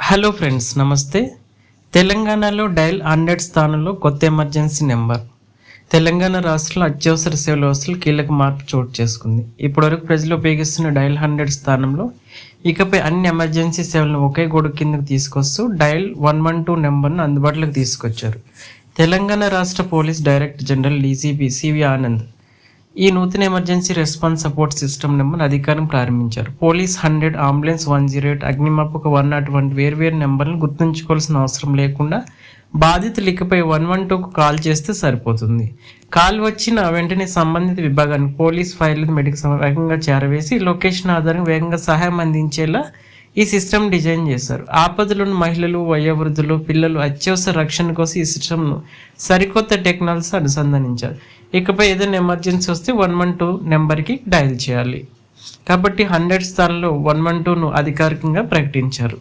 Hello friends, నమస్తే. తెలంగాణలో dial 100 స్థానంలో కొత్త ఎమర్జెన్సీ నెంబర్. తెలంగాణ రాష్ట్రంలో అత్యవసర సేవల వ్యవస్థలు కీలక మార్పు చోటు చేసుకుంది. ఇప్పటివరకు ప్రజలు ఉపయోగిస్తున్న డయల్ 100 స్థానంలో ఇకపై అన్ని ఎమర్జెన్సీ సేవలను ఒకే గొడుగు కిందకు తీసుకొస్తూ డయల్ 112 నెంబర్ను అందుబాటులోకి తీసుకొచ్చారు. తెలంగాణ రాష్ట్ర police director general DGP CV Anand ఈ నూతన emergency response support system number అధికారం ప్రారంభించారు. పోలీస్ 100, అంబులెన్స్ 108, అగ్నిమాపక 101 వంటి వేర్వేరు నెంబర్లను గుర్తుంచుకోవాల్సిన అవసరం లేకుండా బాధితులు ఇకపై 112కు కాల్ చేస్తే సరిపోతుంది. కాల్ వచ్చిన వెంటనే సంబంధిత విభాగానికి పోలీస్ ఫైర్ మెడికల్ వేగంగా చేరవేసి లొకేషన్ ఆధారంగా వేగంగా సహాయం అందించేలా ఈ సిస్టమ్ డిజైన్ చేశారు. ఆపదలోని మహిళలు, వయోవృద్ధులు, పిల్లలు అత్యవసర రక్షణ కోసం ఈ సిస్టమ్ను సరికొత్త టెక్నాలజీ అనుసంధానించారు. ఇకపై ఏదైనా ఎమర్జెన్సీ వస్తే 112 నెంబర్కి డయల్ చేయాలి. కాబట్టి 100 స్థానంలో 112ను అధికారికంగా ప్రకటించారు.